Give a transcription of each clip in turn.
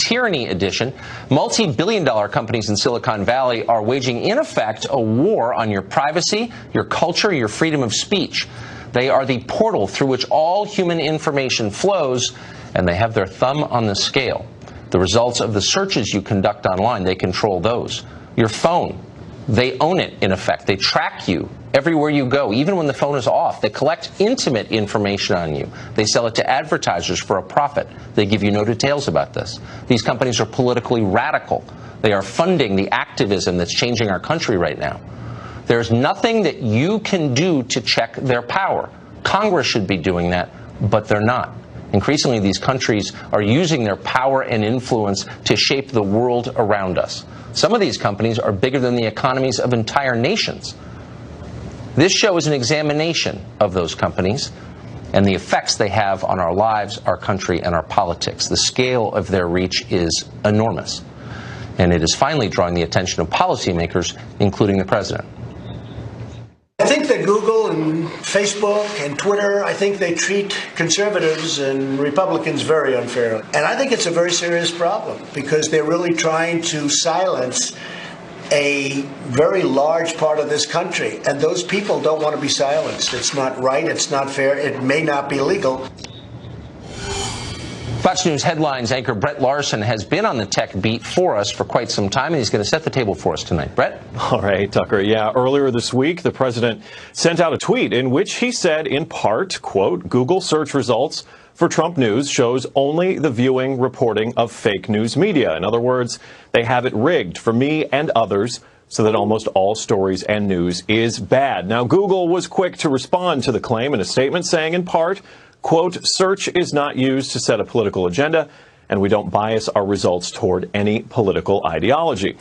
tyranny edition. Multi-billion-dollar companies in Silicon Valley are waging, in effect, a war on your privacy, your culture, your freedom of speech. They are the portal through which all human information flows, and they have their thumb on the scale. The results of the searches you conduct online, they control those. Your phone, they own it, in effect. They track you everywhere you go, even when the phone is off. They collect intimate information on you. They sell it to advertisers for a profit. They give you no details about this. These companies are politically radical. They are funding the activism that's changing our country right now. There's nothing that you can do to check their power. Congress should be doing that, but they're not. Increasingly, these countries are using their power and influence to shape the world around us. Some of these companies are bigger than the economies of entire nations. This show is an examination of those companies and the effects they have on our lives, our country, and our politics. The scale of their reach is enormous, and it is finally drawing the attention of policymakers, including the president. I think that Google and Facebook and Twitter, I think they treat conservatives and Republicans very unfairly. And I think it's a very serious problem because they're really trying to silence a very large part of this country. And those people don't want to be silenced. It's not right. It's not fair. It may not be legal. Fox News Headlines anchor Brett Larson has been on the tech beat for us for quite some time, and he's going to set the table for us tonight. Brett? All right, Tucker. Yeah, earlier this week, the president sent out a tweet in which he said, in part, quote, Google search results for Trump news shows only the viewing reporting of fake news media. In other words, they have it rigged for me and others so that almost all stories and news is bad. Now, Google was quick to respond to the claim in a statement saying, in part, quote, search is not used to set a political agenda, and we don't bias our results toward any political ideology.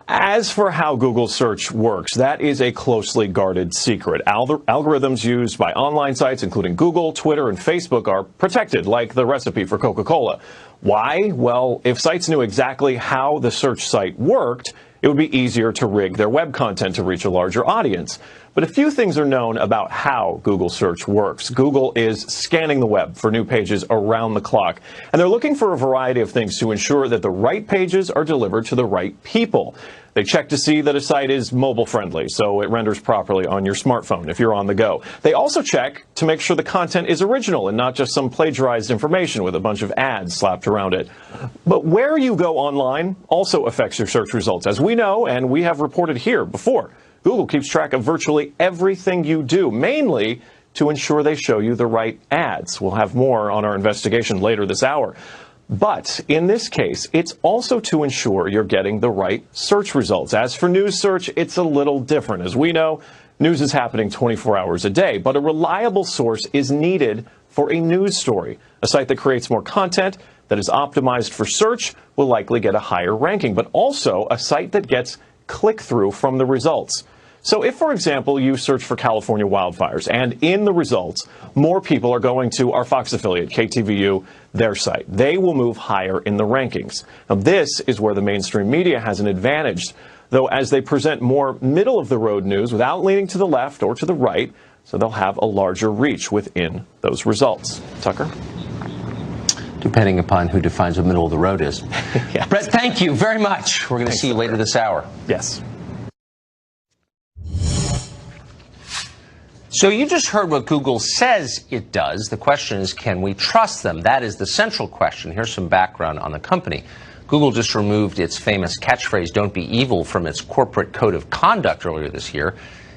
As for how Google search works, that is a closely guarded secret. Algorithms used by online sites, including Google, Twitter, and Facebook, are protected, like the recipe for Coca-Cola. Why? Well, if sites knew exactly how the search site worked, it would be easier to rig their web content to reach a larger audience. But a few things are known about how Google search works. Google is scanning the web for new pages around the clock, and they're looking for a variety of things to ensure that the right pages are delivered to the right people. They check to see that a site is mobile friendly, so it renders properly on your smartphone if you're on the go. They also check to make sure the content is original and not just some plagiarized information with a bunch of ads slapped around it. But where you go online also affects your search results. As we know, and we have reported here before, Google keeps track of virtually everything you do, mainly to ensure they show you the right ads. We'll have more on our investigation later this hour. But in this case, it's also to ensure you're getting the right search results. As for news search, it's a little different. As we know, news is happening 24 hours a day, but a reliable source is needed for a news story. A site that creates more content that is optimized for search will likely get a higher ranking, but also a site that gets click-through from the results. So if, for example, you search for California wildfires and in the results, more people are going to our Fox affiliate, KTVU, their site, they will move higher in the rankings. Now, this is where the mainstream media has an advantage, though, as they present more middle-of-the-road news without leaning to the left or to the right, so they'll have a larger reach within those results. Tucker? Depending upon who defines what middle of the road is. Yes. Brett, thank you very much. We're going to see you later this hour. Yes. So you just heard what Google says it does. The question is, can we trust them? That is the central question. Here's some background on the company. Google just removed its famous catchphrase, "Don't be evil," from its corporate code of conduct earlier this year.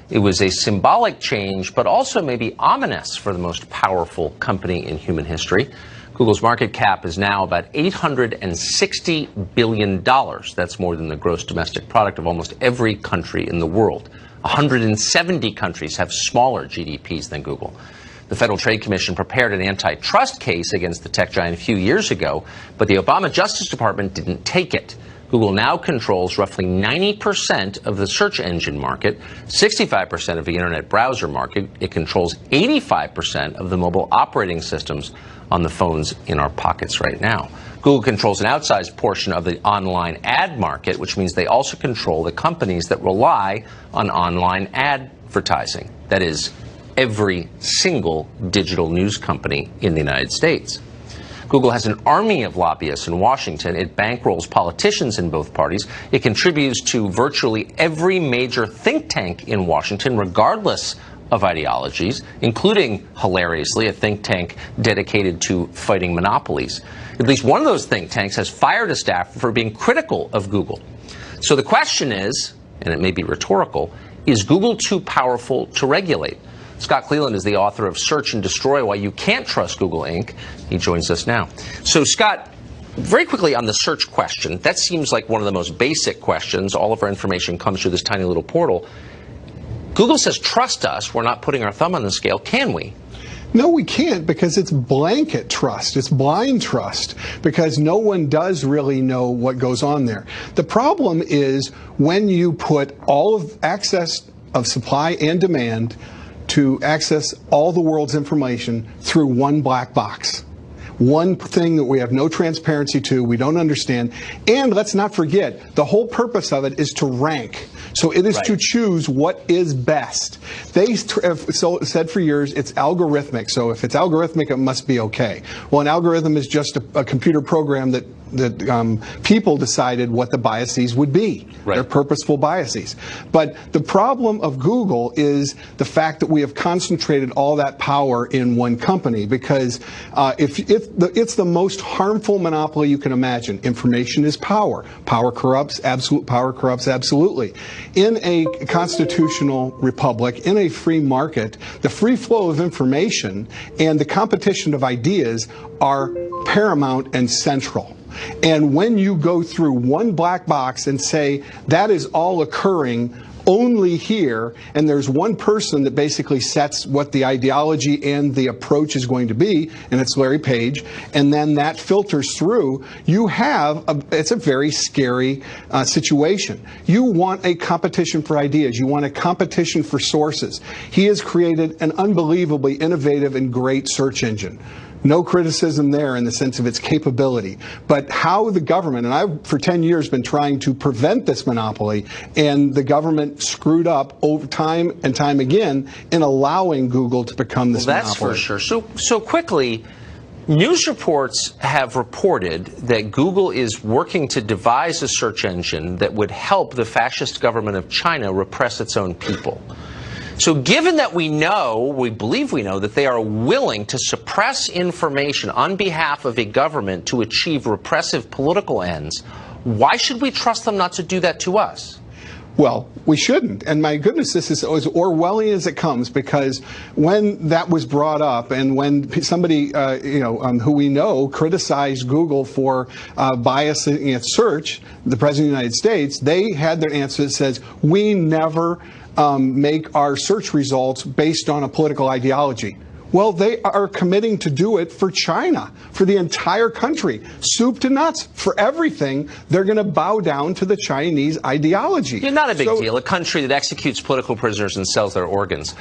It was a symbolic change, but also maybe ominous for the most powerful company in human history. Google's market cap is now about $860 billion. That's more than the gross domestic product of almost every country in the world. 170 countries have smaller GDPs than Google. The Federal Trade Commission prepared an antitrust case against the tech giant a few years ago, but the Obama Justice Department didn't take it. Google now controls roughly 90% of the search engine market, 65% of the internet browser market. It controls 85% of the mobile operating systems on the phones in our pockets right now. Google controls an outsized portion of the online ad market, which means they also control the companies that rely on online advertising. That is, every single digital news company in the United States. Google has an army of lobbyists in Washington. It bankrolls politicians in both parties. It contributes to virtually every major think tank in Washington, regardless of ideologies, including, hilariously, a think tank dedicated to fighting monopolies. At least one of those think tanks has fired a staff for being critical of Google. So the question is, and it may be rhetorical, is Google too powerful to regulate? Scott Cleland is the author of Search and Destroy: Why You Can't Trust Google Inc. He joins us now. So, Scott, very quickly on the search question, that seems like one of the most basic questions. All of our information comes through this tiny little portal. Google says, trust us. We're not putting our thumb on the scale. Can we? No, we can't, because it's blanket trust. It's blind trust, because no one does really know what goes on there. The problem is when you put all of access of supply and demand to access all the world's information through one black box. One thing that we have no transparency to, we don't understand. And let's not forget, the whole purpose of it is to rank. So it is to choose what is best. They have said for years it's algorithmic. So if it's algorithmic, it must be okay. Well, an algorithm is just a computer program that people decided what the biases would be. They're purposeful biases. But the problem of Google is the fact that we have concentrated all that power in one company, because it's the most harmful monopoly you can imagine. Information is power. Power corrupts. Absolute power corrupts absolutely. In a constitutional republic, in a free market, the free flow of information and the competition of ideas are paramount and central. And when you go through one black box and say that is all occurring only here, and there's one person that basically sets what the ideology and the approach is going to be, and it's Larry Page, and then that filters through, you have it's a very scary situation. You want a competition for ideas. You want a competition for sources. He has created an unbelievably innovative and great search engine. No criticism there in the sense of its capability. But how the government, and I've for 10 years been trying to prevent this monopoly, and the government screwed up over time and time again in allowing Google to become this monopoly. That's for sure. So quickly, news reports have reported that Google is working to devise a search engine that would help the fascist government of China repress its own people. So given that we believe we know that they are willing to suppress information on behalf of a government to achieve repressive political ends, why should we trust them not to do that to us? Well, we shouldn't. And my goodness, this is as Orwellian as it comes, because when that was brought up and when somebody, who we know criticized Google for biasing its search, the President of the United States, they had their answer that says, we never make our search results based on a political ideology. Well, they are committing to do it for China, for the entire country, soup to nuts, for everything. They're going to bow down to the Chinese ideology. Yeah, not a big deal. A country that executes political prisoners and sells their organs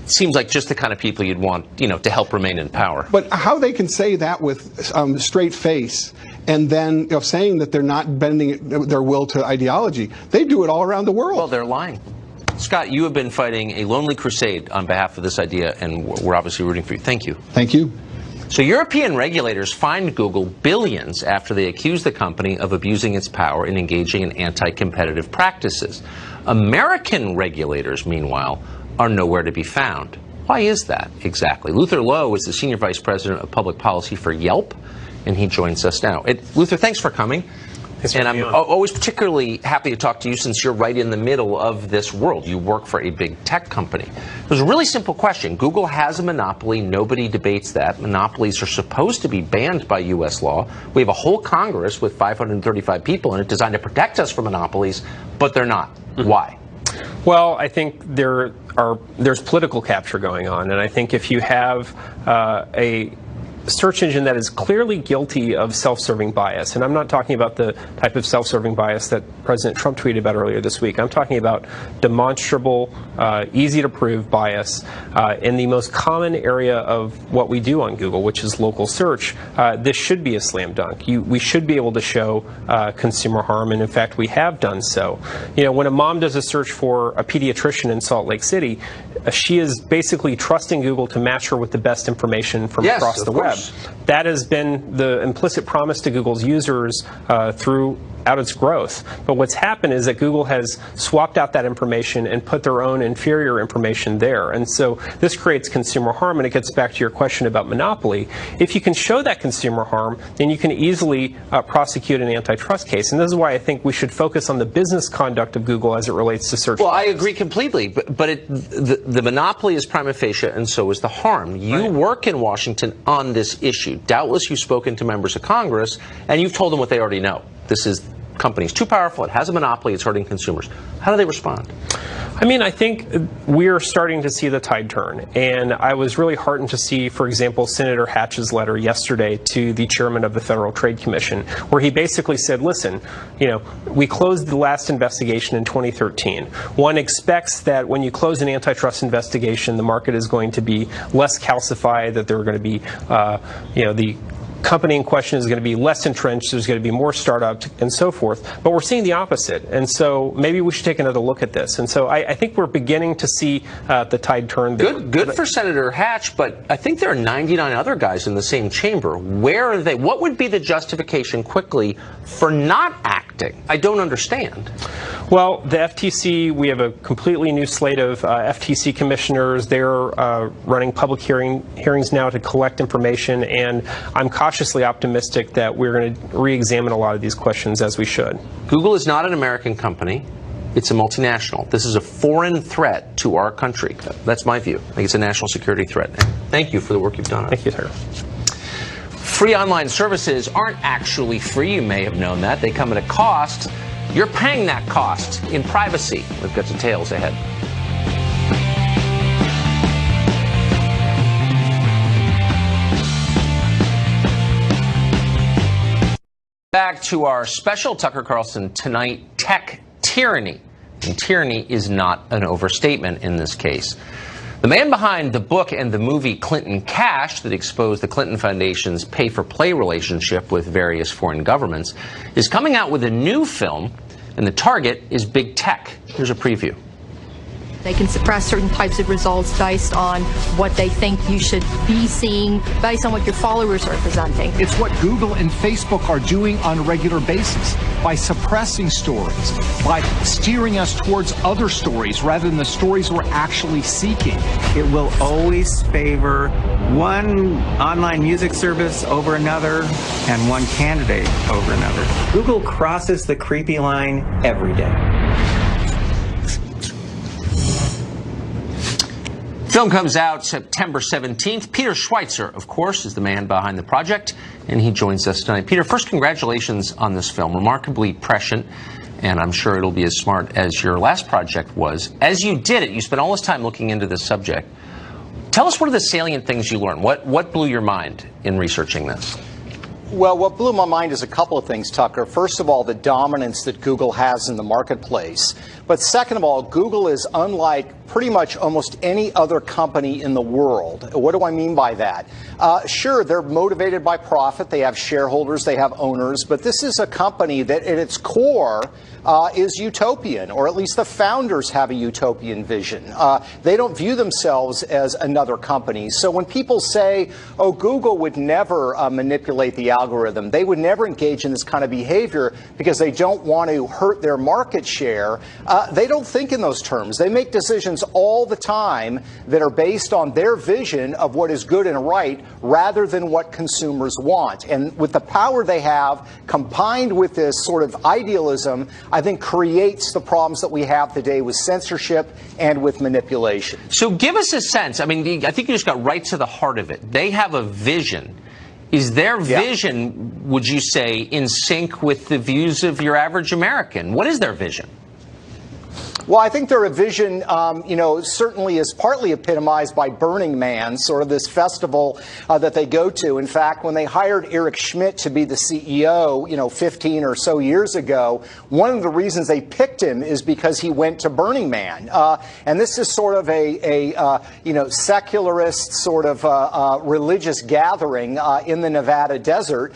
seems like just the kind of people you'd want, to help remain in power. But how they can say that with straight face, and then saying that they're not bending their will to ideology, they do it all around the world. Well, they're lying. Scott, you have been fighting a lonely crusade on behalf of this idea, and we're obviously rooting for you. Thank you. Thank you. So European regulators fined Google billions after they accused the company of abusing its power and engaging in anti-competitive practices. American regulators, meanwhile, are nowhere to be found. Why is that exactly? Luther Lowe is the Senior Vice President of Public Policy for Yelp, and he joins us now. Luther, thanks for coming. And I'm always particularly happy to talk to you since you're right in the middle of this world. You work for a big tech company. There's a really simple question. Google has a monopoly. Nobody debates that. Monopolies are supposed to be banned by U.S. law. We have a whole Congress with 535 people in it designed to protect us from monopolies, but they're not. Why? Well, I think there's political capture going on, and I think if you have a search engine that is clearly guilty of self-serving bias, and I'm not talking about the type of self-serving bias that President Trump tweeted about earlier this week. I'm talking about demonstrable, easy-to-prove bias in the most common area of what we do on Google, which is local search. This should be a slam dunk. We should be able to show consumer harm, and in fact, we have done so. When a mom does a search for a pediatrician in Salt Lake City, she is basically trusting Google to match her with the best information from across the web. That has been the implicit promise to Google's users throughout its growth. But what's happened is that Google has swapped out that information and put their own inferior information there. And so this creates consumer harm, and it gets back to your question about monopoly. If you can show that consumer harm, then you can easily prosecute an antitrust case. And this is why I think we should focus on the business conduct of Google as it relates to search. Well, I agree completely, but the monopoly is prima facie, and so is the harm. You work in Washington on this issue. Doubtless you've spoken to members of Congress, and you've told them what they already know. This is company's too powerful, it has a monopoly, it's hurting consumers. How do they respond? I mean, I think we're starting to see the tide turn. And I was really heartened to see, for example, Senator Hatch's letter yesterday to the chairman of the Federal Trade Commission, where he basically said, listen, we closed the last investigation in 2013. One expects that when you close an antitrust investigation, the market is going to be less calcified, that there are going to be, the company in question is going to be less entrenched, there's going to be more startups and so forth. But we're seeing the opposite. And so maybe we should take another look at this. And so I think we're beginning to see the tide turn. Good for Senator Hatch, but I think there are 99 other guys in the same chamber. Where are they? What would be the justification quickly for not acting? I don't understand. Well, the FTC, we have a completely new slate of FTC commissioners. They're running public hearings now to collect information, and I'm cautiously optimistic that we're going to re-examine a lot of these questions, as we should. Google is not an American company. It's a multinational. This is a foreign threat to our country. That's my view. I think it's a national security threat. Thank you for the work you've done. Thank you, sir. Free online services aren't actually free. You may have known that. They come at a cost. You're paying that cost in privacy. We've got details ahead. Back to our special Tucker Carlson Tonight Tech Tyranny. And tyranny is not an overstatement in this case. The man behind the book and the movie Clinton Cash that exposed the Clinton Foundation's pay-for-play relationship with various foreign governments is coming out with a new film, and the target is big tech. Here's a preview. They can suppress certain types of results based on what they think you should be seeing, based on what your followers are presenting. It's what Google and Facebook are doing on a regular basis by suppressing stories, by steering us towards other stories rather than the stories we're actually seeking. It will always favor one online music service over another and one candidate over another. Google crosses the creepy line every day. Film comes out September 17th. Peter Schweitzer, of course, is the man behind the project, and he joins us tonight. Peter, first, congratulations on this film. Remarkably prescient, and I'm sure it'll be as smart as your last project was. As you did it, you spent all this time looking into this subject. Tell us, what are the salient things you learned? What blew your mind in researching this? Well, what blew my mind is a couple of things, Tucker. First of all, the dominance that Google has in the marketplace. But second of all, Google is unlike pretty much almost any other company in the world. What do I mean by that? Sure, they're motivated by profit. They have shareholders, they have owners. But this is a company that at its core is utopian, or at least the founders have a utopian vision. They don't view themselves as another company. So when people say, oh, Google would never manipulate the algorithm, they would never engage in this kind of behavior because they don't want to hurt their market share, they don't think in those terms. They make decisions all the time that are based on their vision of what is good and right rather than what consumers want. And with the power they have, combined with this sort of idealism, I think creates the problems that we have today with censorship and with manipulation. So give us a sense. I mean, I think you just got right to the heart of it. They have a vision. Is their vision, would you say, in sync with the views of your average American? What is their vision? Well, I think their vision, certainly is partly epitomized by Burning Man, sort of this festival that they go to. In fact, when they hired Eric Schmidt to be the CEO, 15 or so years ago, one of the reasons they picked him is because he went to Burning Man. And this is sort of a secularist sort of religious gathering in the Nevada desert.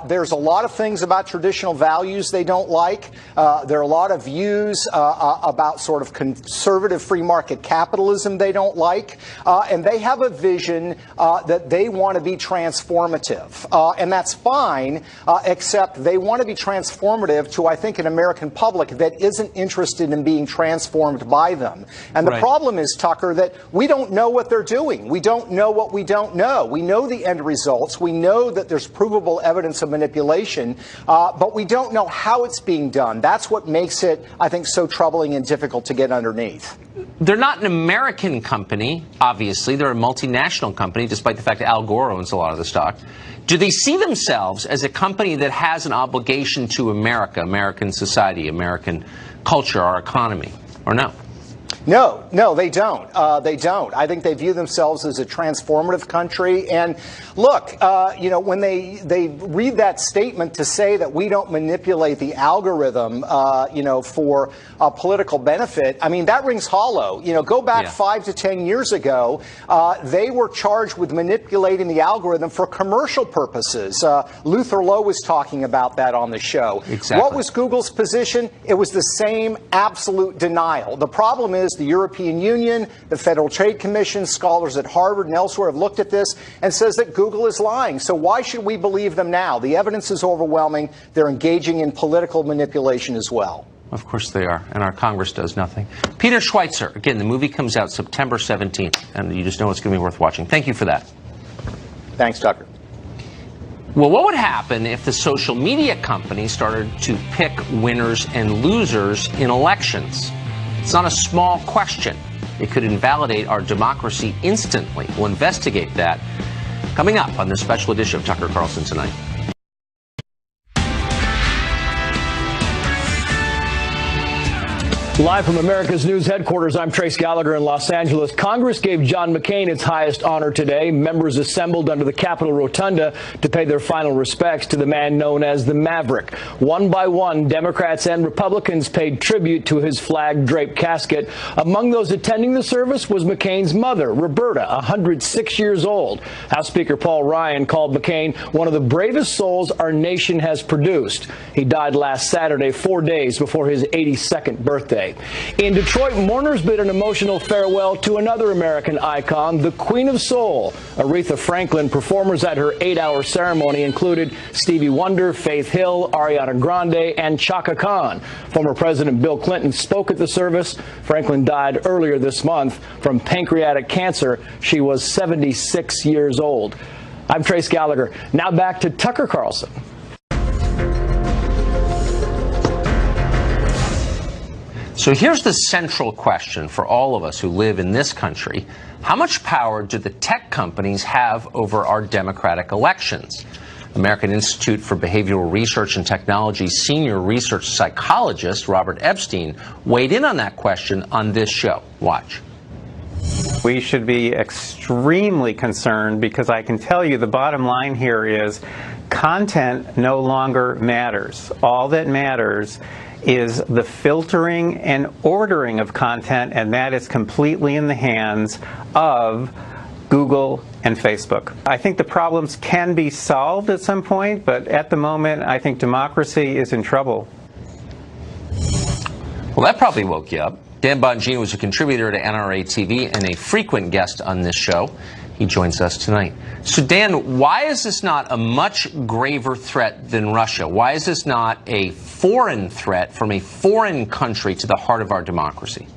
There's a lot of things about traditional values they don't like. There are a lot of views about about sort of conservative free market capitalism they don't like, and they have a vision that they want to be transformative. And that's fine, except they want to be transformative to, I think, an American public that isn't interested in being transformed by them. And the problem is, Tucker, that we don't know what they're doing. We don't know what we don't know. We know the end results. We know that there's provable evidence of manipulation, but we don't know how it's being done. That's what makes it, I think, so troubling and difficult to get underneath. They're not an American company, obviously. They're a multinational company, despite the fact that Al Gore owns a lot of the stock. Do they see themselves as a company that has an obligation to America, American society, American culture, our economy, or no? No, they don't. They don't. I think they view themselves as a transformative country. And look, when they read that statement to say that we don't manipulate the algorithm, for political benefit, I mean, that rings hollow. Go back 5 to 10 years ago, they were charged with manipulating the algorithm for commercial purposes. Luther Lowe was talking about that on the show. Exactly. What was Google's position? It was the same absolute denial. The problem is the European Union, the Federal Trade Commission, scholars at Harvard and elsewhere have looked at this and says that Google is lying. So why should we believe them now? The evidence is overwhelming. They're engaging in political manipulation as well. Of course they are, and our Congress does nothing. Peter Schweitzer, again, the movie comes out September 17th, and you just know it's going to be worth watching. Thank you for that. Thanks, Tucker. Well, what would happen if the social media companies started to pick winners and losers in elections? It's not a small question. It could invalidate our democracy instantly. We'll investigate that coming up on this special edition of Tucker Carlson Tonight. Live from America's News headquarters, I'm Trace Gallagher in Los Angeles. Congress gave John McCain its highest honor today. Members assembled under the Capitol Rotunda to pay their final respects to the man known as the Maverick. One by one, Democrats and Republicans paid tribute to his flag-draped casket. Among those attending the service was McCain's mother, Roberta, 106 years old. House Speaker Paul Ryan called McCain one of the bravest souls our nation has produced. He died last Saturday, 4 days before his 82nd birthday. In Detroit, mourners bid an emotional farewell to another American icon, the Queen of Soul, Aretha Franklin. Performers at her 8-hour ceremony included Stevie Wonder, Faith Hill, Ariana Grande, and Chaka Khan. Former President Bill Clinton spoke at the service. Franklin died earlier this month from pancreatic cancer. She was 76 years old. I'm Trace Gallagher. Now back to Tucker Carlson. So here's the central question for all of us who live in this country. How much power do the tech companies have over our democratic elections? American Institute for Behavioral Research and Technology senior research psychologist Robert Epstein weighed in on that question on this show. Watch. We should be extremely concerned because I can tell you the bottom line here is content no longer matters. All that matters is the filtering and ordering of content, and that is completely in the hands of Google and Facebook. I think the problems can be solved at some point, but at the moment, I think democracy is in trouble. Well, that probably woke you up. Dan Bongino was a contributor to NRA TV and a frequent guest on this show. He joins us tonight. So, Dan, why is this not a much graver threat than Russia? Why is this not a foreign threat from a foreign country to the heart of our democracy?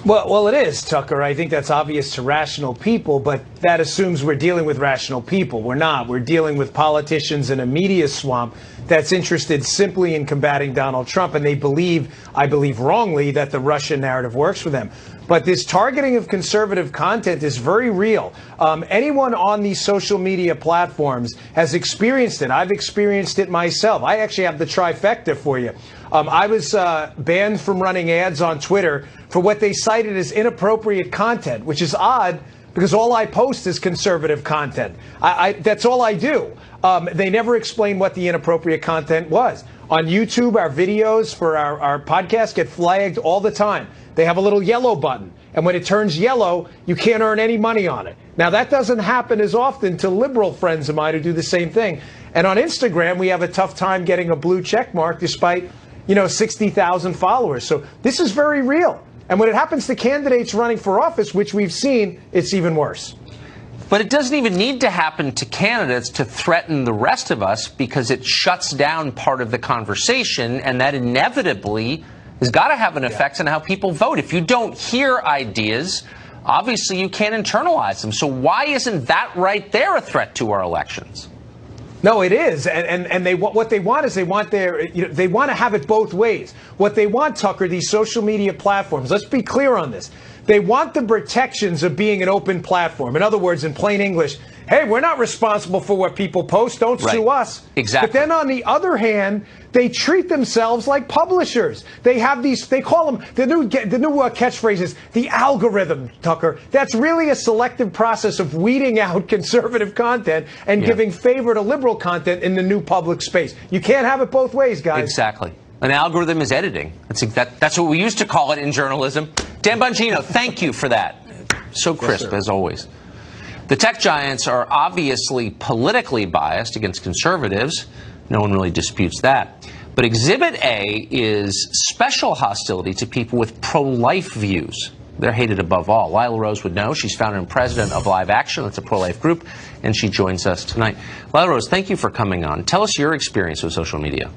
Well, it is, Tucker. I think that's obvious to rational people, but that assumes we're dealing with rational people. We're not. We're dealing with politicians in a media swamp that's interested simply in combating Donald Trump, and they believe, I believe wrongly, that the Russian narrative works for them. But this targeting of conservative content is very real. Anyone on these social media platforms has experienced it. I've experienced it myself. I actually have the trifecta for you. I was banned from running ads on Twitter for what they cited as inappropriate content, which is odd because all I post is conservative content. That's all I do. They never explain what the inappropriate content was. On YouTube, our videos for our podcast get flagged all the time. They have a little yellow button, and when it turns yellow, you can't earn any money on it. Now, that doesn't happen as often to liberal friends of mine who do the same thing. And on Instagram, we have a tough time getting a blue check mark despite 60,000 followers. So this is very real. And when it happens to candidates running for office, which we've seen, it's even worse. But it doesn't even need to happen to candidates to threaten the rest of us, because it shuts down part of the conversation, and that inevitably has got to have an effect on how people vote. If you don't hear ideas, obviously you can't internalize them. So why isn't that right there a threat to our elections? No, it is, and what they want is they want to have it both ways. What they want, Tucker, these social media platforms. Let's be clear on this. They want the protections of being an open platform. In other words, in plain English, hey, we're not responsible for what people post. Don't sue us. Exactly. But then on the other hand, they treat themselves like publishers. They have these, they call them, the new catchphrase is the algorithm, Tucker. That's really a selective process of weeding out conservative content and giving favor to liberal content in the new public space. You can't have it both ways, guys. Exactly. An algorithm is editing. That's what we used to call it in journalism. Dan Bongino, thank you for that. So crisp, as always. The tech giants are obviously politically biased against conservatives. No one really disputes that. But Exhibit A is special hostility to people with pro-life views. They're hated above all. Lila Rose would know. She's founder and president of Live Action. That's a pro-life group, and she joins us tonight. Lila Rose, thank you for coming on. Tell us your experience with social media.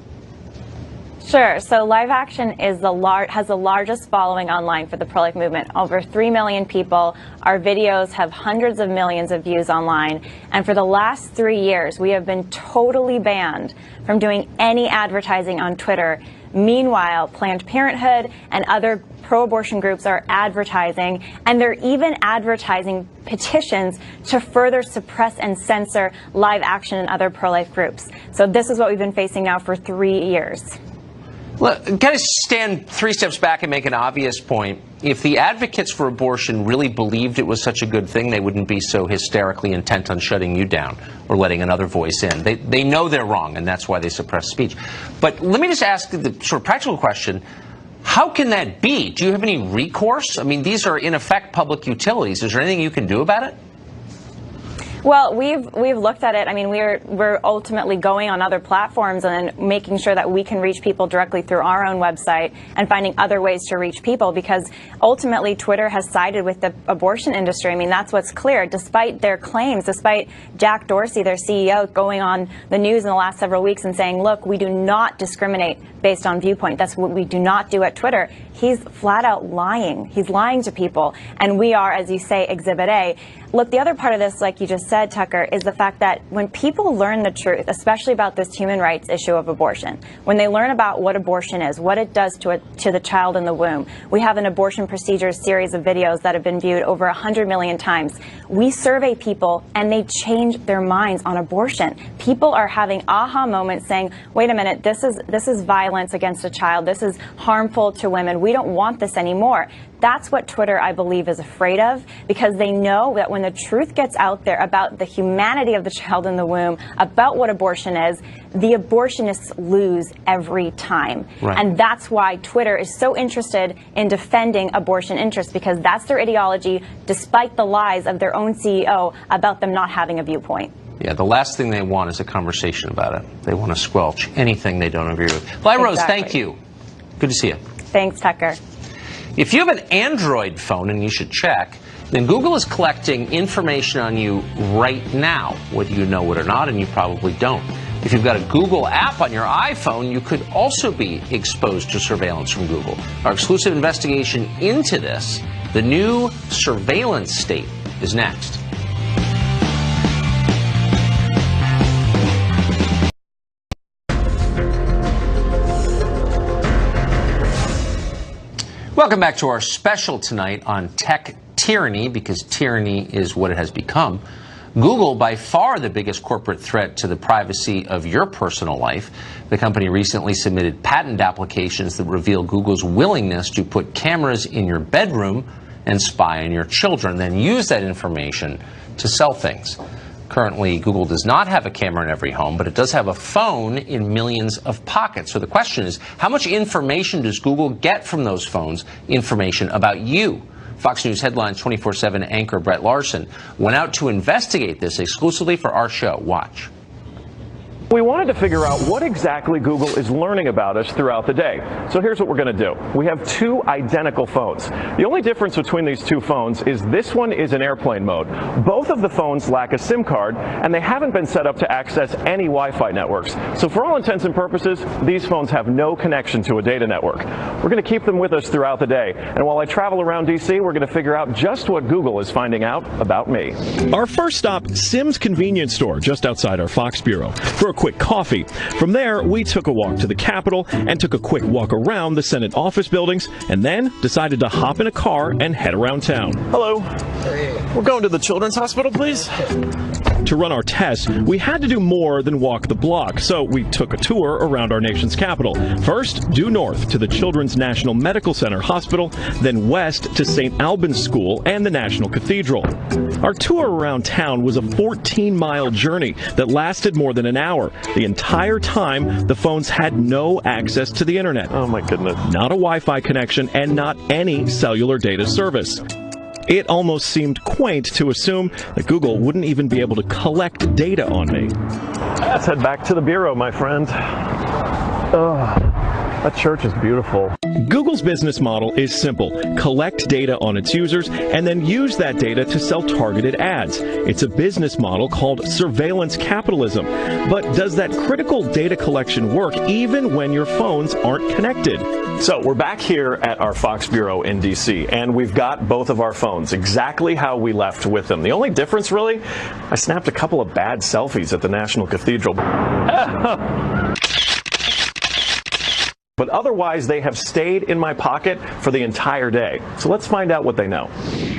Sure. So Live Action is has the largest following online for the pro-life movement. Over 3 million people. Our videos have hundreds of millions of views online. And for the last 3 years, we have been totally banned from doing any advertising on Twitter. Meanwhile, Planned Parenthood and other pro-abortion groups are advertising, and they're even advertising petitions to further suppress and censor Live Action and other pro-life groups. So this is what we've been facing now for 3 years. Well, kind of stand 3 steps back and make an obvious point. If the advocates for abortion really believed it was such a good thing, they wouldn't be so hysterically intent on shutting you down or letting another voice in. They know they're wrong, and that's why they suppress speech. But let me just ask the sort of practical question. How can that be? Do you have any recourse? I mean, these are, in effect, public utilities. Is there anything you can do about it? Well, we've looked at it. I mean, we're ultimately going on other platforms and making sure that we can reach people directly through our own website and finding other ways to reach people, because ultimately Twitter has sided with the abortion industry. I mean, that's what's clear. Despite their claims, despite Jack Dorsey, their CEO, going on the news in the last several weeks and saying, look, we do not discriminate based on viewpoint. That's what we do not do at Twitter. He's flat out lying. He's lying to people. And we are, as you say, Exhibit A. Look, the other part of this, like you just said, Tucker, is the fact that when people learn the truth, especially about this human rights issue of abortion, when they learn about what abortion is, what it does to the child in the womb, we have an abortion procedures series of videos that have been viewed over 100 million times. We survey people and they change their minds on abortion. People are having aha moments saying, wait a minute, this is violence against a child. This is harmful to women. We don't want this anymore. That's what Twitter, I believe, is afraid of, because they know that when the truth gets out there about the humanity of the child in the womb, about what abortion is, the abortionists lose every time. Right. And that's why Twitter is so interested in defending abortion interests, because that's their ideology, despite the lies of their own CEO about them not having a viewpoint. Yeah, the last thing they want is a conversation about it. They want to squelch anything they don't agree with. Lila Rose, thank you. Good to see you. Thanks, Tucker. If you have an Android phone, and you should check, then Google is collecting information on you right now, whether you know it or not, and you probably don't. If you've got a Google app on your iPhone, you could also be exposed to surveillance from Google. Our exclusive investigation into this, the new surveillance state, is next. Welcome back to our special tonight on tech tyranny, because tyranny is what it has become. Google, by far the biggest corporate threat to the privacy of your personal life. The company recently submitted patent applications that reveal Google's willingness to put cameras in your bedroom and spy on your children, then use that information to sell things. Currently, Google does not have a camera in every home, but it does have a phone in millions of pockets. So the question is, how much information does Google get from those phones, information about you? Fox News Headlines 24/7 anchor Brett Larson went out to investigate this exclusively for our show. Watch. We wanted to figure out what exactly Google is learning about us throughout the day. So here's what we're going to do. We have two identical phones. The only difference between these two phones is this one is in airplane mode. Both of the phones lack a SIM card, and they haven't been set up to access any Wi-Fi networks. So for all intents and purposes, these phones have no connection to a data network. We're going to keep them with us throughout the day. And while I travel around DC, we're going to figure out just what Google is finding out about me. Our first stop, Sim's convenience store, just outside our Fox bureau, for a quick coffee. From there, we took a walk to the Capitol and took a quick walk around the Senate office buildings, and then decided to hop in a car and head around town. Hello. Hey. We're going to the Children's Hospital, please. To run our tests, we had to do more than walk the block, so we took a tour around our nation's capital. First, due north to the Children's National Medical Center Hospital, then west to St. Albans School and the National Cathedral. Our tour around town was a 14-mile journey that lasted more than an hour. The entire time, the phones had no access to the internet. Oh my goodness. Not a Wi-Fi connection and not any cellular data service. It almost seemed quaint to assume that Google wouldn't even be able to collect data on me. Let's head back to the bureau, my friend. That church is beautiful. Google's business model is simple. Collect data on its users and then use that data to sell targeted ads. It's a business model called surveillance capitalism. But does that critical data collection work even when your phones aren't connected? So we're back here at our Fox bureau in DC, and we've got both of our phones exactly how we left with them. The only difference, really, I snapped a couple of bad selfies at the National Cathedral. But otherwise, they have stayed in my pocket for the entire day. So let's find out what they know.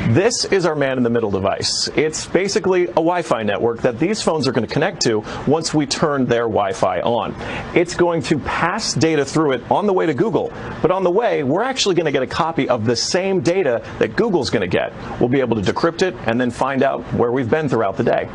This is our man-in-the-middle device. It's basically a Wi-Fi network that these phones are going to connect to once we turn their Wi-Fi on. It's going to pass data through it on the way to Google. But on the way, we're actually going to get a copy of the same data that Google's going to get. We'll be able to decrypt it and then find out where we've been throughout the day.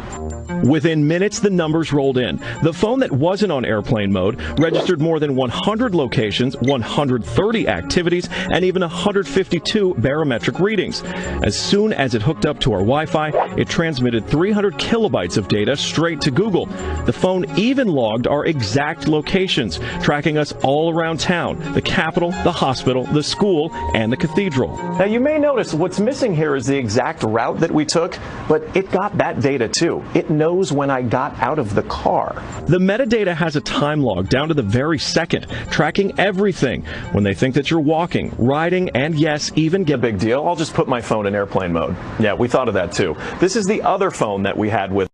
Within minutes, the numbers rolled in. The phone that wasn't on airplane mode registered more than 100 locations, 130 activities, and even 152 barometric readings. As soon as it hooked up to our Wi-Fi, it transmitted 300 kilobytes of data straight to Google. The phone even logged our exact locations, tracking us all around town, the Capitol, the hospital, the school, and the cathedral. Now, you may notice what's missing here is the exact route that we took, but it got that data too. It knows when I got out of the car. The metadata has a time log down to the very second, tracking everything when they think that you're walking, riding, and yes, even get a big deal. I'll just put my phone in airplane mode. Yeah, we thought of that too. This is the other phone that we had with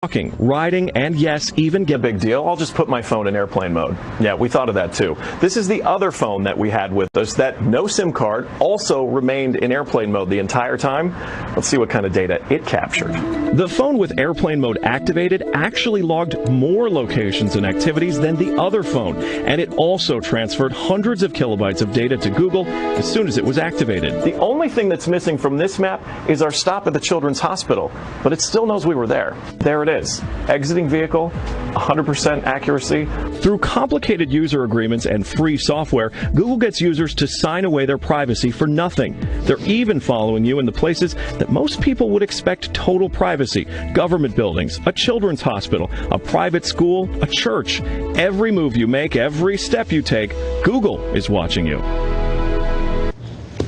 walking, riding, and yes, even get a big deal. I'll just put my phone in airplane mode. Yeah, we thought of that too. This is the other phone that we had with us that no SIM card also remained in airplane mode the entire time. Let's see what kind of data it captured. The phone with airplane mode activated actually logged more locations and activities than the other phone, and it also transferred hundreds of kilobytes of data to Google as soon as it was activated. The only thing that's missing from this map is our stop at the Children's Hospital, but it still knows we were there. There it is. Exiting vehicle, 100% accuracy. Through complicated user agreements and free software, Google gets users to sign away their privacy for nothing. They're even following you in the places that most people would expect total privacy. Government buildings, a children's hospital, a private school, a church. Every move you make, every step you take, Google is watching you.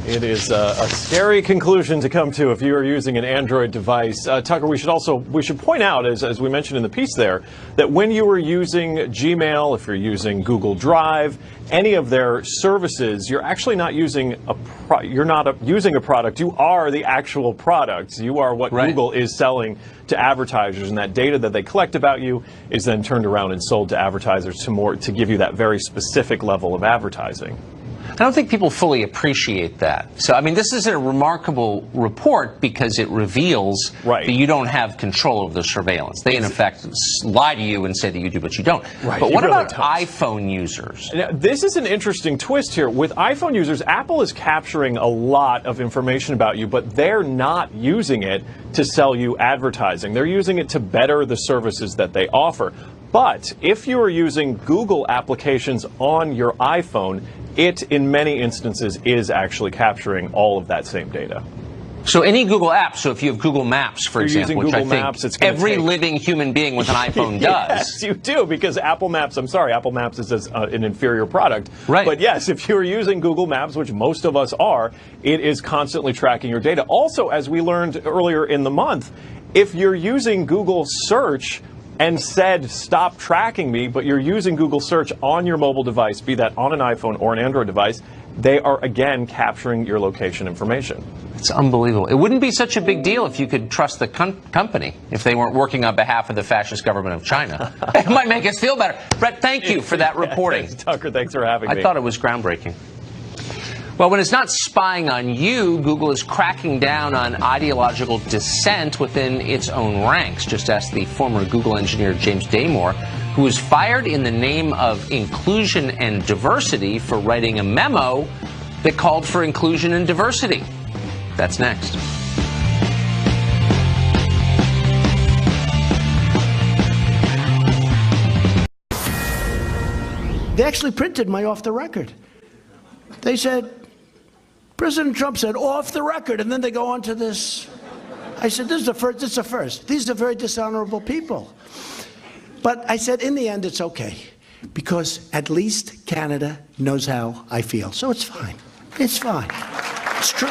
It is a scary conclusion to come to if you are using an Android device. Tucker, we should point out, as we mentioned in the piece there, that when you are using Gmail, if you're using Google Drive, any of their services, you're actually not using using a product. You are the actual product. You are what Google is selling to advertisers, and that data that they collect about you is then turned around and sold to advertisers to give you that very specific level of advertising. I don't think people fully appreciate that. So, I mean, this is a remarkable report because it reveals that you don't have control of the surveillance. They, in effect, lie to you and say that you do, but you don't. But what about iPhone users? Now, this is an interesting twist here. With iPhone users, Apple is capturing a lot of information about you, but they're not using it to sell you advertising. They're using it to better the services that they offer. But if you are using Google applications on your iPhone, it, in many instances, is actually capturing all of that same data. So any Google app, so if you have Google Maps, for example, which Google I think Maps, it's every living human being with an iPhone does. Yes, you do, because Apple Maps, I'm sorry, Apple Maps is an inferior product. Right. But yes, if you're using Google Maps, which most of us are, it is constantly tracking your data. Also, as we learned earlier in the month, if you're using Google Search and said, stop tracking me, but you're using Google Search on your mobile device, be that on an iPhone or an Android device, they are again capturing your location information. It's unbelievable. It wouldn't be such a big deal if you could trust the company, if they weren't working on behalf of the fascist government of China. It might make us feel better. Brett, thank you for that reporting. Thanks, Tucker, thanks for having me. I thought it was groundbreaking. Well, when it's not spying on you, Google is cracking down on ideological dissent within its own ranks. Just ask the former Google engineer James Damore, who was fired in the name of inclusion and diversity for writing a memo that called for inclusion and diversity. That's next. They actually printed my off the record. They said, President Trump said off the record, and then they go on to this. I said, this is the first, this is the first. These are very dishonorable people. But I said, in the end, it's okay, because at least Canada knows how I feel. So it's fine. It's fine. It's true.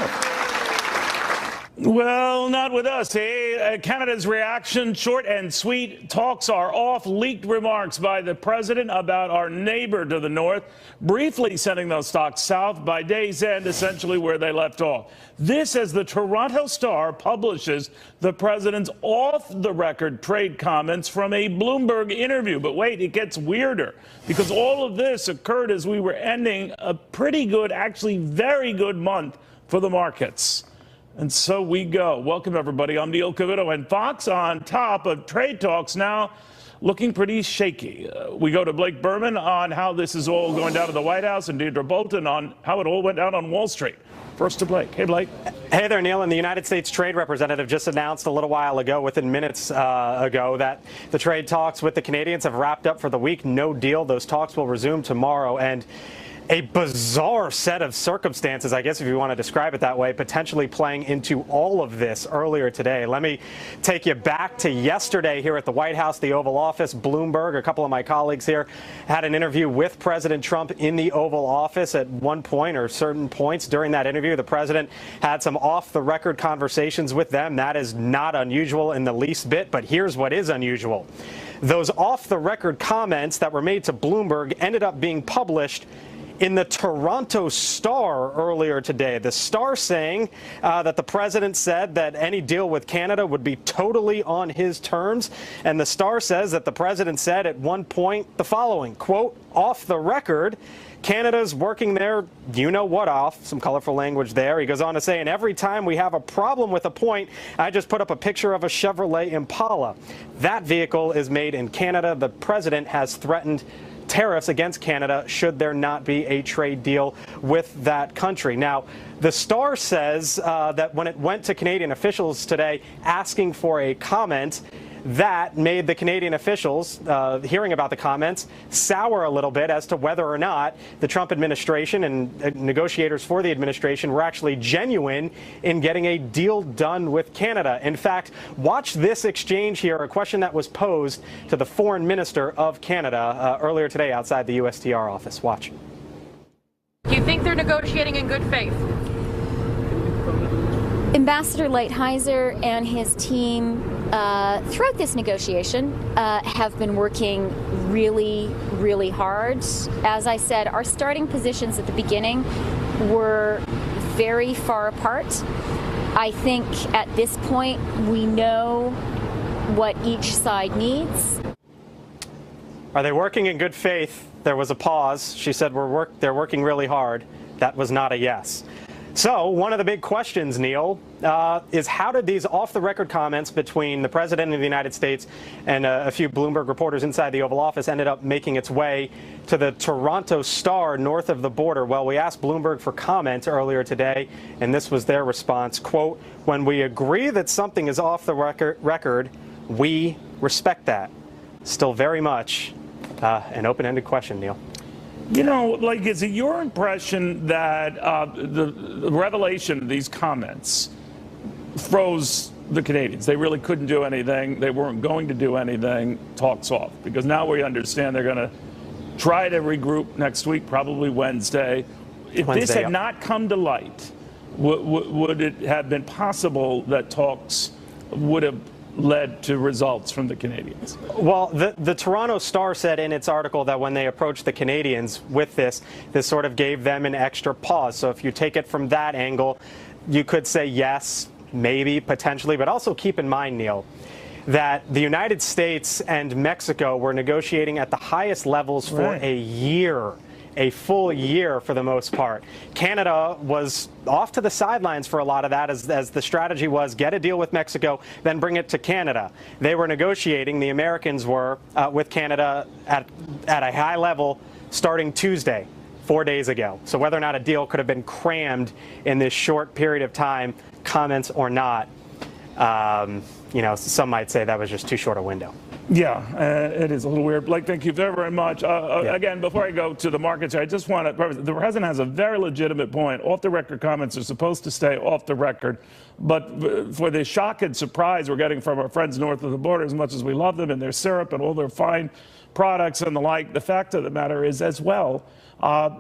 Well, not with us, eh? Canada's reaction, short and sweet. Talks are off. Leaked remarks by the president about our neighbor to the north, briefly sending those talks south by day's end, essentially where they left off. This as the Toronto Star publishes the president's off-the-record trade comments from a Bloomberg interview. But wait, it gets weirder, because all of this occurred as we were ending a pretty good, actually very good month for the markets. And so we go. Welcome, everybody. I'm Neil Cavuto, and Fox on top of trade talks now looking pretty shaky. We go to Blake Berman on how this is all going down to the White House, and Deirdre Bolton on how it all went down on Wall Street. First to Blake. Hey, Blake. Hey there, Neil. And the United States Trade Representative just announced a little while ago, within minutes ago, that the trade talks with the Canadians have wrapped up for the week. No deal. Those talks will resume tomorrow. And a bizarre set of circumstances, I guess, if you want to describe it that way, potentially playing into all of this earlier today. Let me take you back to yesterday here at the White House, the Oval Office. Bloomberg, a couple of my colleagues here, had an interview with President Trump in the Oval Office. At one point, or certain points during that interview, the president had some off-the-record conversations with them. That is not unusual in the least bit, but here's what is unusual. Those off-the-record comments that were made to Bloomberg ended up being published in the Toronto Star earlier today. The Star saying that the president said that any deal with Canada would be totally on his terms. And the Star says that the president said at one point the following, quote, off the record, Canada's working their you-know-what off, some colorful language there. He goes on to say, and every time we have a problem with a point, I just put up a picture of a Chevrolet Impala. That vehicle is made in Canada. The president has threatened tariffs against Canada should there not be a trade deal with that country. Now, the Star says that when it went to Canadian officials today asking for a comment, that made the Canadian officials, hearing about the comments, sour a little bit as to whether or not the Trump administration and negotiators for the administration were actually genuine in getting a deal done with Canada. In fact, watch this exchange here, a question that was posed to the foreign minister of Canada earlier today outside the USTR office. Watch. Do you think they're negotiating in good faith? Ambassador Lighthizer and his team throughout this negotiation have been working really, really hard. As I said, our starting positions at the beginning were very far apart. I think at this point we know what each side needs. Are they working in good faith? There was a pause. She said they're working really hard. That was not a yes. So one of the big questions, Neil, is how did these off-the-record comments between the President of the United States and a few Bloomberg reporters inside the Oval Office ended up making its way to the Toronto Star north of the border? Well, we asked Bloomberg for comment earlier today, and this was their response, quote, when we agree that something is off the record, we respect that. Still very much an open-ended question, Neil. You know, like, is it your impression that the revelation of these comments froze the Canadians. They really couldn't do anything. They weren't going to do anything. Talks off. Because now we understand they're going to try to regroup next week, probably Wednesday. If this had not come to light, would it have been possible that talks would have led to results from the Canadians? Well, the Toronto Star said in its article that when they approached the Canadians with this sort of gave them an extra pause. So if you take it from that angle, you could say yes, maybe, potentially, but also keep in mind, Neil, that the United States and Mexico were negotiating at the highest levels for a year. A full year for the most part. Canada was off to the sidelines for a lot of that as the strategy was get a deal with Mexico, then bring it to Canada. They were negotiating, the Americans were, with Canada at a high level starting Tuesday, 4 days ago. So whether or not a deal could have been crammed in this short period of time, comments or not, you know, some might say that was just too short a window. Yeah, it is a little weird. Blake, thank you very much. Again, before I go to the markets, I just want to, the president has a very legitimate point. Off-the-record comments are supposed to stay off the record. But for the shock and surprise we're getting from our friends north of the border, as much as we love them and their syrup and all their fine products and the like, the fact of the matter is as well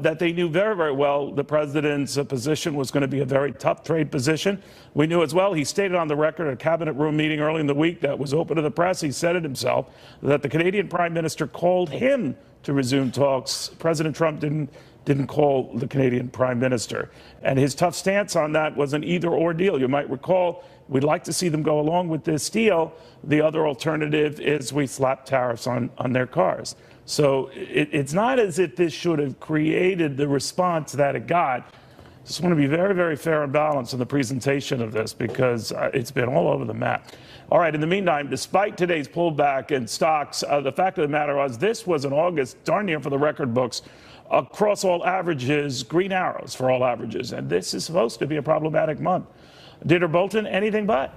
that they knew very, very well the president's position was going to be a very tough trade position. We knew as well, he stated on the record at a cabinet room meeting early in the week that was open to the press, he said it himself, that the Canadian prime minister called him to resume talks. President Trump didn't call the Canadian prime minister. And his tough stance on that was an either-or deal. You might recall, we'd like to see them go along with this deal. The other alternative is we slap tariffs on their cars. So it's not as if this should have created the response that it got. Just want to be very, very fair and balanced in the presentation of this because it's been all over the map. All right, in the meantime, despite today's pullback in stocks, the fact of the matter was this was in August, darn near for the record books, across all averages, green arrows for all averages. And this is supposed to be a problematic month. Dieter Bolton, anything but?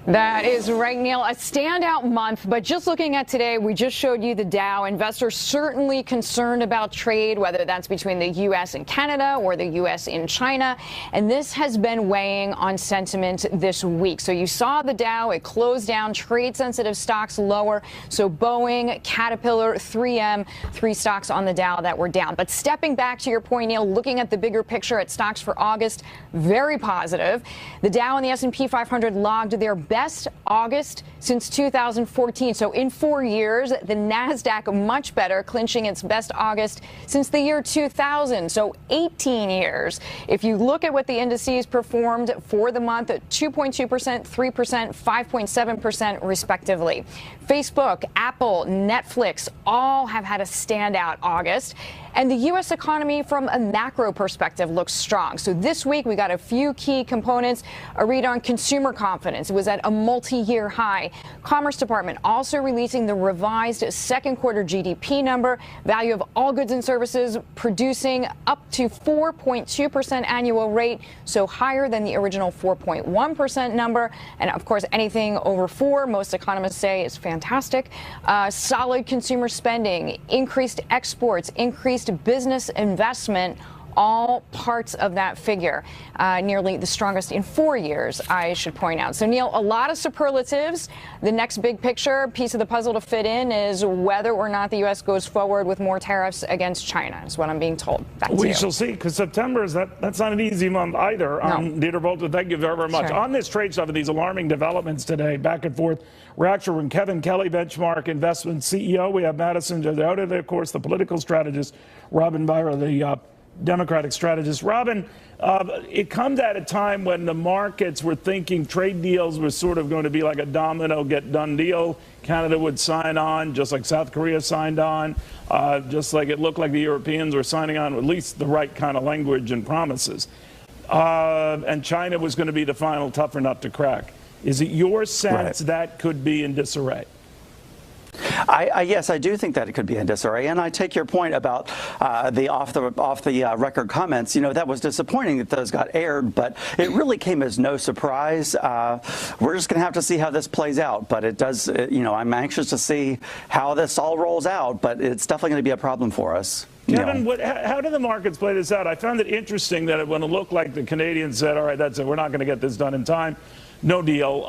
That is right, Neil. A standout month, but just looking at today, we just showed you the Dow. Investors certainly concerned about trade, whether that's between the U.S. and Canada or the U.S. and China. And this has been weighing on sentiment this week. So you saw the Dow, it closed down, trade-sensitive stocks lower. So Boeing, Caterpillar, 3M, three stocks on the Dow that were down. But stepping back to your point, Neil, looking at the bigger picture at stocks for August, very positive. The Dow and the S&P 500 logged their best August since 2014. So in 4 years, the NASDAQ much better, clinching its best August since the year 2000. So 18 years. If you look at what the indices performed for the month, 2.2%, 3%, 5.7% respectively. Facebook, Apple, Netflix all have had a standout August. And the U.S. economy from a macro perspective looks strong. So this week we got a few key components. A read on consumer confidence. It was at a multi-year high. Commerce Department also releasing the revised second quarter GDP number. Value of all goods and services producing up to 4.2% annual rate. So higher than the original 4.1% number. And of course, anything over 4, most economists say is fantastic. Solid consumer spending, increased exports, increased business investment, all parts of that figure, nearly the strongest in 4 years, I should point out. So, Neil, a lot of superlatives. The next big picture, piece of the puzzle to fit in is whether or not the U.S. goes forward with more tariffs against China, is what I'm being told. Back to you. We shall see, because September, that's not an easy month either. No. Dieter Bolton, thank you very, very much. Sure. On this trade stuff and these alarming developments today, back and forth, reaction from Kevin Kelly, Benchmark Investment CEO. We have Madison Jodota, of course, the political strategist, Robin Byra, the Democratic strategist. Robin, it comes at a time when the markets were thinking trade deals were sort of going to be like a domino get done deal. Canada would sign on, just like South Korea signed on, just like it looked like the Europeans were signing on, at least the right kind of language and promises. And China was going to be the final tougher nut to crack. Is it your sense that could be in disarray? Yes, I do think that it could be in disarray, and I take your point about the off the record comments. You know, that was disappointing that those got aired, but it really came as no surprise. We're just going to have to see how this plays out, but it does. You know, I'm anxious to see how this all rolls out, but it's definitely going to be a problem for us. Kevin, how do the markets play this out? I found it interesting that when it looked like the Canadians said, all right, that's it, we're not going to get this done in time, no deal.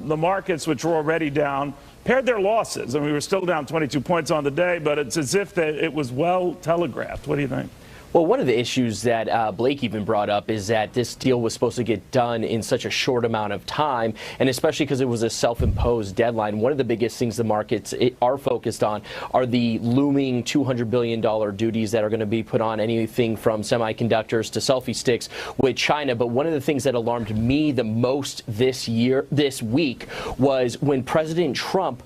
The markets, which were already down, paired their losses. And we were still down 22 points on the day, but it's as if it was well telegraphed. What do you think? Well, one of the issues that Blake even brought up is that this deal was supposed to get done in such a short amount of time, and especially because it was a self-imposed deadline. One of the biggest things the markets are focused on are the looming $200 billion duties that are going to be put on anything from semiconductors to selfie sticks with China. But one of the things that alarmed me the most this week was when President Trump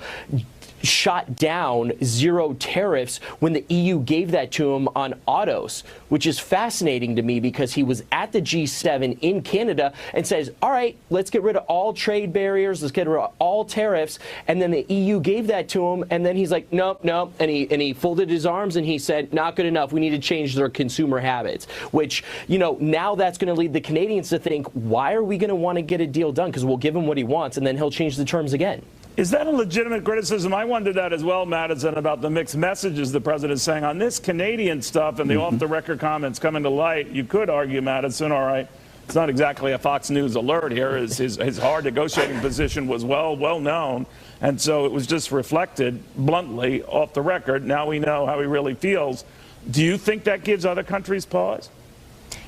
shot down zero tariffs when the EU gave that to him on autos, which is fascinating to me because he was at the G7 in Canada and says, all right, let's get rid of all trade barriers, let's get rid of all tariffs, and then the EU gave that to him, and then he's like, nope, and he folded his arms and he said, not good enough, we need to change their consumer habits, which, now that's going to lead the Canadians to think, why are we going to want to get a deal done? Because we'll give him what he wants, and then he'll change the terms again. Is that a legitimate criticism? I wondered that as well, Madison, about the mixed messages the president is saying on this Canadian stuff and the off-the-record comments coming to light. You could argue, Madison, all right, it's not exactly a Fox News alert here. His hard negotiating position was well known, and so it was just reflected bluntly off the record. Now we know how he really feels. Do you think that gives other countries pause?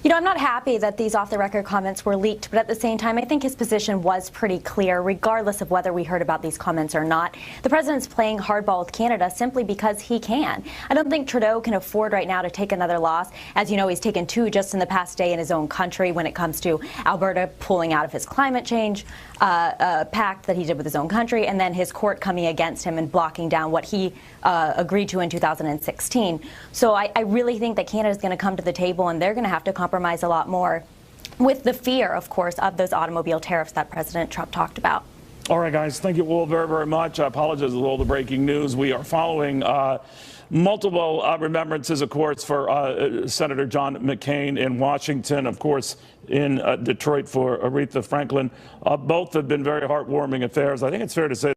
I'm not happy that these off-the-record comments were leaked, but at the same time, I think his position was pretty clear, regardless of whether we heard about these comments or not. The president's playing hardball with Canada simply because he can. I don't think Trudeau can afford right now to take another loss. As you know, he's taken two just in the past day in his own country when it comes to Alberta pulling out of his climate change pact that he did with his own country, and then his court coming against him and blocking down what he agreed to in 2016. So I really think that Canada is going to come to the table, and they're going to have to compromise a lot more with the fear, of course, of those automobile tariffs that President Trump talked about. All right, guys, thank you all very, very much. I apologize for all the breaking news. We are following multiple remembrances, of course, for Senator John McCain in Washington, of course, in Detroit for Aretha Franklin. Both have been very heartwarming affairs. I think it's fair to say